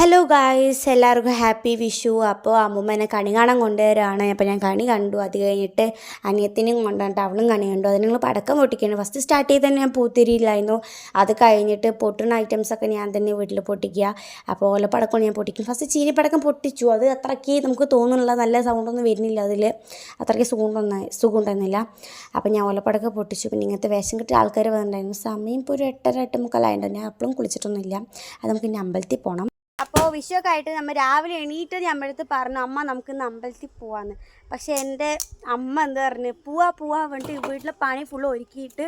Hello guys, എല്ലാവർക്കും happy Vishu. അപ്പോൾ അമ്മൂമ്മ എന്നെ കണി കാണാൻ കൊണ്ടുവരാണ്. അപ്പോൾ ഞാൻ കണി കണ്ടു. അത് കഴിഞ്ഞിട്ട് അനിയത്തിനും കൊണ്ടുവന്നിട്ട് അവളും കണി കണ്ടു. അത് നിങ്ങൾ പടക്കം പൊട്ടിക്കുകയാണ്. ഫസ്റ്റ് സ്റ്റാർട്ട് ചെയ്ത് തന്നെ ഞാൻ പൂത്തിരിയില്ലായിരുന്നു. അത് കഴിഞ്ഞിട്ട് പൊട്ടുന്ന ഐറ്റംസൊക്കെ ഞാൻ തന്നെ വീട്ടിൽ പൊട്ടിക്കുക. അപ്പോൾ ഓലപ്പടക്കം ഞാൻ പൊട്ടിക്കും. ഫസ്റ്റ് ചീനിപ്പടക്കം പൊട്ടിച്ചു. അത് അത്രയ്ക്ക് നമുക്ക് തോന്നുന്നില്ല, നല്ല സൗണ്ടൊന്നും വരുന്നില്ല, അതിൽ അത്രയ്ക്ക് സുഖം ഉണ്ടായിരുന്നില്ല. അപ്പോൾ ഞാൻ ഓലപ്പടക്കം പൊട്ടിച്ചു. പിന്നെ ഇങ്ങനത്തെ വേഷം കിട്ടിയ ആൾക്കാർ വന്നിട്ടുണ്ടായിരുന്നു. സമയം ഇപ്പോൾ ഒരു 8:30 8:45 ഞാൻ അപ്പോഴും കുളിച്ചിട്ടൊന്നുമില്ല. അത് നമുക്ക് ഇനി അമ്പലത്തിൽ പോകണം. അപ്പോൾ വിഷുവൊക്കെ ആയിട്ട് നമ്മൾ രാവിലെ എണീറ്റ് നമ്മുടെ അടുത്ത് പറഞ്ഞു, അമ്മ നമുക്കിന്ന് അമ്പലത്തിൽ പോവാന്ന്. പക്ഷേ എൻ്റെ അമ്മ എന്താ പറഞ്ഞു, പോവാ വേണ്ടിട്ട് വീട്ടിലെ പണി ഫുള്ള് ഒരുക്കിയിട്ട്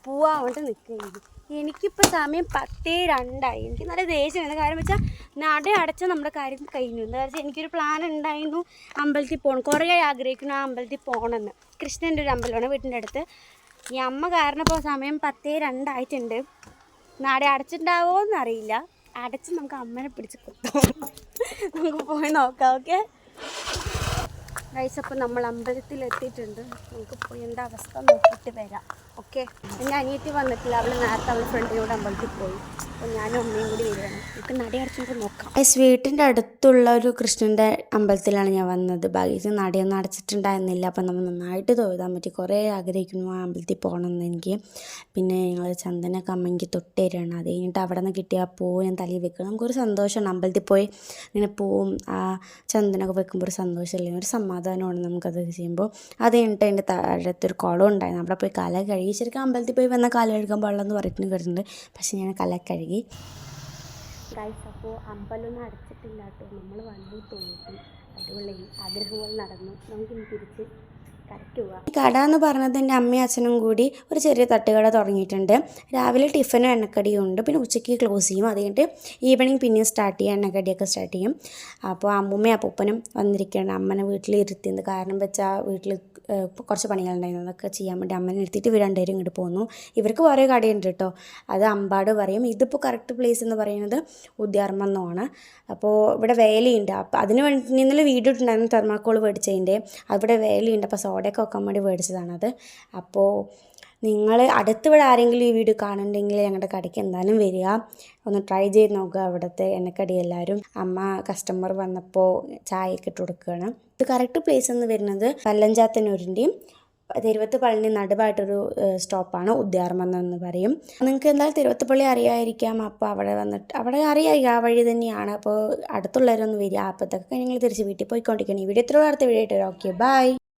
പോവാൻ വേണ്ടിട്ട് നിൽക്കുന്നത്. എനിക്കിപ്പോൾ സമയം 10:02. എനിക്ക് നല്ല ദേഷ്യമാണ്. കാര്യം വെച്ചാൽ നട അടച്ച നമ്മുടെ കാര്യം കഴിഞ്ഞു. എന്താ വെച്ചാൽ എനിക്കൊരു പ്ലാൻ ഉണ്ടായിരുന്നു, അമ്പലത്തിൽ പോകണം. കുറേ ആഗ്രഹിക്കുന്നു ആ അമ്പലത്തിൽ പോകണമെന്ന്. കൃഷ്ണൻ്റെ ഒരു അമ്പലമാണ് വീട്ടിൻ്റെ അടുത്ത്. ഈ അമ്മ കാരണം ഇപ്പോൾ സമയം 10:02 നട അടച്ചിട്ടുണ്ടാവുമോ എന്നറിയില്ല. അടച്ച് നമുക്ക് അമ്മനെ പിടിച്ച് കുത്താം. നമുക്ക് പോയി നോക്കാം. ഓക്കെ ഗൈസ്, അപ്പോൾ നമ്മൾ അമ്പലത്തിൽ എത്തിയിട്ടുണ്ട്. നമുക്ക് പോയി എന്താ അവസ്ഥ നോക്കിയിട്ട് വരാം. ഓക്കെ, എൻ്റെ അനിയത്തി വന്നിട്ടില്ല. അവൾ നേരത്തെ അവളുടെ ഫ്രണ്ടിനോട് അമ്പലത്തിൽ പോയി. അപ്പോൾ ഞാനും അമ്മയും കൂടി വരികയാണ്. നമുക്ക് നട അടച്ചിട്ട് നോക്കാം. ഗൈസ്, വീട്ടിൻ്റെ അടുത്തുള്ള ഒരു കൃഷ്ണൻ്റെ അമ്പലത്തിലാണ് ഞാൻ വന്നത്. ഭാഗ്യത്തിന് നടയൊന്നും അടച്ചിട്ടുണ്ടായിരുന്നില്ല. അപ്പം നമ്മൾ നന്നായിട്ട് തൊഴുതാൻ പറ്റി. കുറേ ആഗ്രഹിക്കുന്നു ആ അമ്പലത്തിൽ പോകണമെന്ന് എനിക്ക്. പിന്നെ ഞങ്ങൾ ചന്ദനൊക്കെ അമ്മയ്ക്ക് തൊട്ട് തരികയാണ്. അത് കഴിഞ്ഞിട്ട് അവിടെ നിന്ന് കിട്ടിയ പൂവ് ഞാൻ തലയിൽ വെക്കണം. നമുക്കൊരു സന്തോഷമാണ് അമ്പലത്തിൽ പോയി ഇങ്ങനെ പൂവും ആ ചന്ദനമൊക്കെ വെക്കുമ്പോൾ ഒരു സന്തോഷമല്ലേ, ഒരു സമാധാനമാണ് നമുക്കത് ചെയ്യുമ്പോൾ. അത് കഴിഞ്ഞിട്ട് അതിൻ്റെ താഴത്തൊരു കുളം ഉണ്ടായിരുന്നു. അവിടെ പോയി കല കഴുകി. ശരിക്കും അമ്പലത്തിൽ പോയി വന്നാൽ കല കഴുകാൻ പാടില്ലെന്ന് പറഞ്ഞിട്ട് കേട്ടിട്ടുണ്ട്. പക്ഷേ ഞാൻ കല കഴുകി. ഗൈസ്, അപ്പോൾ അമ്പലമൊന്നും അടച്ചിട്ടില്ല കേട്ടോ. നമ്മൾ വന്നു തോന്നി അടിപൊളി ആഗ്രഹങ്ങൾ നടന്നു. നമുക്കിനി തിരിച്ച് കട എന്ന് പറഞ്ഞത് എൻ്റെ അമ്മയും അച്ഛനും കൂടി ഒരു ചെറിയ തട്ടുകട തുടങ്ങിയിട്ടുണ്ട്. രാവിലെ ടിഫനും എണ്ണക്കടിയും ഉണ്ട്. പിന്നെ ഉച്ചയ്ക്ക് ക്ലോസ് ചെയ്യും. അത് കഴിഞ്ഞിട്ട് ഈവനിങ് പിന്നെയും സ്റ്റാർട്ട് ചെയ്യും, എണ്ണക്കടിയൊക്കെ സ്റ്റാർട്ട് ചെയ്യും. അപ്പോൾ അമ്മൂമ്മയും അപ്പൂപ്പനും വന്നിരിക്കുകയാണ്. അമ്മനെ വീട്ടിലിരുത്തിയത് കാരണം വെച്ചാൽ വീട്ടിൽ കുറച്ച് പണികളുണ്ടായിരുന്നു. അതൊക്കെ ചെയ്യാൻ വേണ്ടി അമ്മനെ ഇരുത്തിയിട്ട് ഇവർ രണ്ടുപേരും ഇങ്ങോട്ട് പോന്നു. ഇവർക്ക് കുറേ കടയുണ്ട് കേട്ടോ. അത് അമ്പാട് പറയും. ഇതിപ്പോൾ കറക്റ്റ് പ്ലേസ് എന്ന് പറയുന്നത് ഉദ്യാർമെന്നാണ്. അപ്പോൾ ഇവിടെ വേലയുണ്ട്. അപ്പോൾ അതിന് വേണ്ടി ഇന്നലെ വീഡിയോ ഇട്ടുണ്ടായിരുന്നു, തെർമാക്കോൾ മേടിച്ചതിൻ്റെ. അവിടെ വേലയുണ്ട്. അപ്പോൾ സോഡയൊക്കെ വെക്കാൻ വേണ്ടി മേടിച്ചതാണത്. അപ്പോൾ നിങ്ങൾ അടുത്തിവിടെ ആരെങ്കിലും ഈ വീഡിയോ കാണുന്നുണ്ടെങ്കിൽ ഞങ്ങളുടെ കടയ്ക്ക് എന്തായാലും വരിക, ഒന്ന് ട്രൈ ചെയ്ത് നോക്കുക. അവിടുത്തെ എണ്ണക്കടി എല്ലാവരും. അമ്മ കസ്റ്റമർ വന്നപ്പോൾ ചായയൊക്കെ ഇട്ട് കൊടുക്കുകയാണ്. ഇത് കറക്റ്റ് പ്ലേസ് എന്ന് വരുന്നത് പല്ലഞ്ചാത്തന്നൂരിൻ്റെയും തിരുവത്തുപള്ളിൻ്റെ നടുവായിട്ടൊരു സ്റ്റോപ്പാണ് ഉദ്യാർമെന്ന് എന്ന് പറയും. നിങ്ങൾക്ക് എന്തായാലും തിരുവത്തുപള്ളി അറിയാമായിരിക്കാം. അപ്പോൾ അവിടെ വന്നിട്ട് അവിടെ അറിയാം ആ വഴി തന്നെയാണ്. അപ്പോൾ അടുത്തുള്ളവരൊന്ന് വരിക. അപ്പോഴത്തേക്ക് നിങ്ങൾ തിരിച്ച് വീട്ടിൽ പോയിക്കൊണ്ടിരിക്കണം. ഈ വീഡിയോ ഇത്ര അടുത്ത വീഡിയോ ആയിട്ട്. Okay, by.